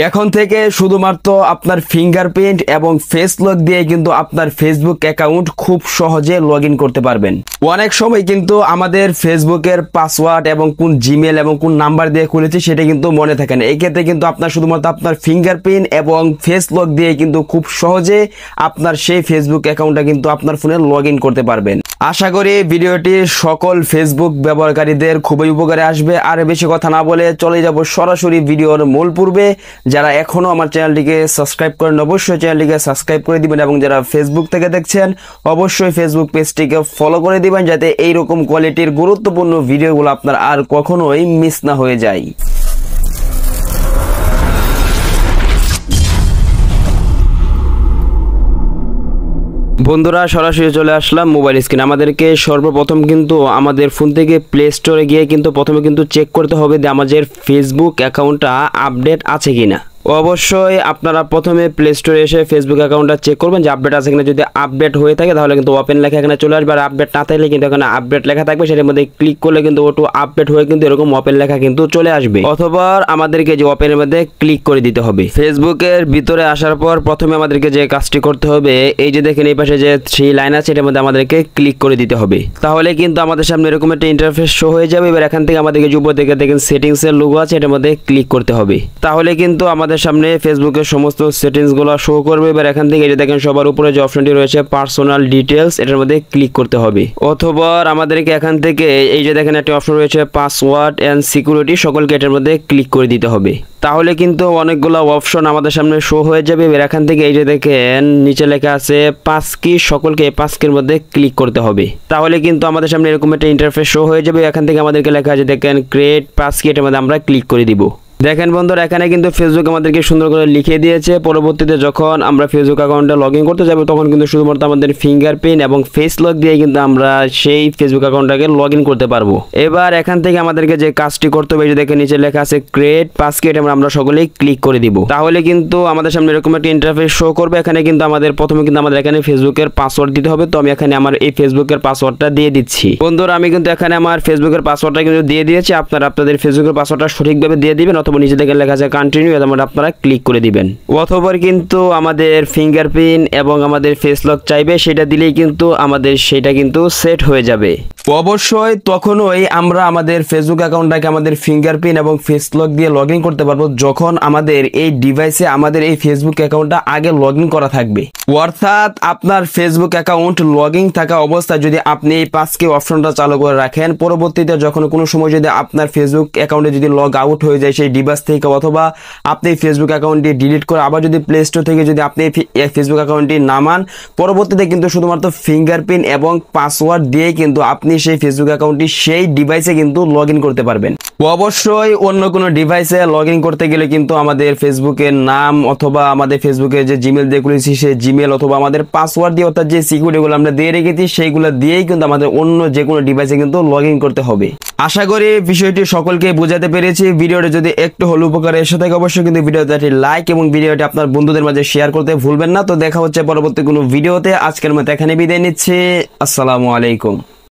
এখন থেকে শুধুমাত্র আপনার ফিঙ্গারপ্রিন্ট এবং ফেস লক দিয়ে কিন্তু আপনার ফেসবুক অ্যাকাউন্ট খুব সহজে লগ ইন করতে পারবেন। অনেক সময় কিন্তু আমাদের ফেসবুকের পাসওয়ার্ড এবং কোন জিমেল এবং কোন নাম্বার দিয়ে খুলেছি সেটা কিন্তু মনে থাকে না। এই ক্ষেত্রে কিন্তু আপনার শুধুমাত্র আপনার ফিঙ্গারপ্রিন্ট এবং ফেস লক দিয়ে কিন্তু খুব সহজে আপনার সেই ফেসবুক অ্যাকাউন্টটা কিন্তু আপনার ফোনে লগ ইন করতে পারবেন। আশা করি ভিডিওটি সকল ফেসবুক ব্যবহারকারীদের খুবই উপকারে আসবে। আর বেশি কথা না বলে চলে যাব সরাসরি ভিডিওর মূল পূর্বে। যারা এখনো আমার চ্যানেলটিকে সাবস্ক্রাইব করেন অবশ্যই চ্যানেলটিকে সাবস্ক্রাইব করে দিবেন, এবং যারা ফেসবুক থেকে দেখছেন অবশ্যই ফেসবুক পেজটিকে ফলো করে দিবেন, যাতে এইরকম কোয়ালিটির গুরুত্বপূর্ণ ভিডিওগুলো আপনার আর কখনোই মিস না হয়ে যায়। বন্ধুরা, সরাসরি চলে আসলাম মোবাইল স্ক্রিন। আমাদেরকে সর্বপ্রথম কিন্তু আমাদের ফোন থেকে প্লে স্টোরে গিয়ে কিন্তু প্রথমে কিন্তু চেক করতে হবে যে আমাদের ফেসবুক অ্যাকাউন্টটা আপডেট আছে কিনা। অবশ্যই আপনারা প্রথমে প্লে স্টোরে এসে ফেসবুক অ্যাকাউন্টটা চেক করবেন যে আপডেট আছে কিনা। যদি আপডেট হয়ে থাকে তাহলে কিন্তু ওপেন লেখা এখানে চলে আসবে, আর আপডেট না থাকলে কিন্তু এখানে আপডেট লেখা থাকবে, সেটার মধ্যে ক্লিক করলে কিন্তু ওটু আপডেট হয়ে কিন্তু এরকম ওপেন লেখা কিন্তু চলে আসবে। অথবা আমাদেরকে যে ওপেনের মধ্যে ক্লিক করে দিতে হবে। ফেসবুকের ভিতরে আসার পর প্রথমে আমাদেরকে যে কাজটি করতে হবে, এই যে দেখেন এই পাশে যে 3 লাইন আছে এটার মধ্যে আমাদেরকে ক্লিক করে দিতে হবে। তাহলে কিন্তু আমাদের সামনে এরকম একটা ইন্টারফেস শো হয়ে যাবে। এবার এখান থেকে আমাদেরকে উপর থেকে দেখেন সেটিংসের লোগো আছে, এটার মধ্যে ক্লিক করতে হবে। তাহলে কিন্তু আমাদের সামনে ফেসবুক সমস্ত সেটিংস গুলো শো করবে। এবার এখান থেকে এই যে দেখেন সবার উপরে যে অপশনটি রয়েছে পার্সোনাল ডিটেলস, এটার মধ্যে ক্লিক করতে হবে। অথবা আমাদেরকে এখান থেকে এই যে দেখেন একটা অপশন রয়েছে পাসওয়ার্ড এন্ড সিকিউরিটি, সকলকে এটার মধ্যে ক্লিক করে দিতে হবে। তাহলে কিন্তু অনেকগুলো অপশন আমাদের সামনে শো হয়ে যাবে। এবার এখান থেকে এই যে দেখেন নিচে লেখা আছে 5 কি, সকলকে 5 কির মধ্যে ক্লিক করতে হবে। তাহলে কিন্তু আমাদের সামনে এরকম একটা ইন্টারফেস শো হয়ে যাবে। এখান থেকে আমাদেরকে লেখা আছে দেখেন ক্রিয়েট 5 কি, এটার মধ্যে আমরা ক্লিক করে দিব। দেখেন বন্ধুরা, এখানে কিন্তু ফেসবুক আমাদেরকে সুন্দর করে লিখে দিয়েছে। পরবর্তীতে যখন আমরা ফেসবুক অ্যাকাউন্টে লগ ইন করতে যাব তখন কিন্তু শুধুমাত্র আমাদের ফিঙ্গারপ্রিন্ট এবং ফেস লক দিয়ে কিন্তু আমরা সেই ফেসবুক অ্যাকাউন্টটাকে লগ ইন করতে পারবো। এবার এখান থেকে আমাদেরকে যে কাজটি করতে হবে, যে দেখেন নিচে লেখা আছে ক্রিয়েট 5 কি, আমরা সকলেই ক্লিক করে দিব। তাহলে কিন্তু আমাদের সামনে এরকম একটা ইন্টারফেস শো করবে। এখানে কিন্তু আমাদের প্রথমে কিন্তু আমাদের এখানে ফেসবুকের পাসওয়ার্ড দিতে হবে। তো আমি এখানে আমার এই ফেসবুকের পাসওয়ার্ডটা দিয়ে দিচ্ছি। বন্ধুরা, আমি কিন্তু এখানে আমার ফেসবুকের পাসওয়ার্ডটা কিন্তু দিয়ে দিয়েছি। আপনারা আপনাদের ফেসবুকের পাসওয়ার্ডটা সঠিকভাবে দিয়ে দিবেন, অথবা নিচে দেখে লেখা আছে কন্টিনিউ, এর আপনারা ক্লিক করে দিবেন। অথবা কিন্তু আমাদের ফিঙ্গারপ্রিন্ট এবং আমাদের ফেস লক চাইবে, সেটা দিলেই কিন্তু আমাদের সেটা কিন্তু সেট হয়ে যাবে। অবশ্যই তখনই আমরা আমাদের ফেসবুক অ্যাকাউন্টটাকে আমাদের ফিঙ্গারপ্রিন্ট এবং ফেস লক দিয়ে লগ ইন করতে পারবো, যখন আমাদের এই ডিভাইসে আমাদের এই ফেসবুক অ্যাকাউন্টটা আগে লগ ইন করা থাকবে। অর্থাৎ আপনার ফেসবুক অ্যাকাউন্ট লগ ইন থাকা অবস্থায় যদি আপনি এই 5 কি অপশনটা চালু করে রাখেন, পরবর্তীতে যখন কোনো সময় যদি আপনার ফেসবুক অ্যাকাউন্টে যদি লগ আউট হয়ে যায় সেই ডিভাইস থেকে, অথবা আপনি ফেসবুক অ্যাকাউন্টটি ডিলিট করে আবার যদি প্লে স্টোর থেকে যদি আপনি ফেসবুক অ্যাকাউন্টটি নামান, পরবর্তীতে কিন্তু শুধুমাত্র ফিঙ্গারপ্রিন্ট এবং পাসওয়ার্ড দিয়ে কিন্তু আপনি সেই ফেসবুক অ্যাকাউন্টটি সেই ডিভাইসে কিন্তু লগ ইন করতে পারবেন। অবশ্যই অন্য কোনো ডিভাইসে লগ ইন করতে গেলে কিন্তু আমাদের ফেসবুকের নাম অথবা আমাদের ফেসবুকে যে জিমেল দিয়ে খুলেছি সেই জিমেল অথবা আমাদের পাসওয়ার্ড দিয়ে, অর্থাৎ যে সিকিউরিটিগুলো আমরা দিয়ে রেখেছি সেইগুলো দিয়েই কিন্তু আমাদের অন্য যে কোনো ডিভাইসে কিন্তু লগ ইন করতে হবে। আশা করি বিষয়টি সকলকে বোঝাতে পেরেছি। ভিডিওটি যদি একটু হলে উপকারে এসে থাকে অবশ্যই কিন্তু ভিডিওতে লাইক এবং ভিডিওটি আপনার বন্ধুদের মাঝে শেয়ার করতে ভুলবেন না। তো দেখা হচ্ছে পরবর্তী কোনো ভিডিওতে। আজকের মতো এখানে বিদায় নিচ্ছি। আসসালামু আলাইকুম।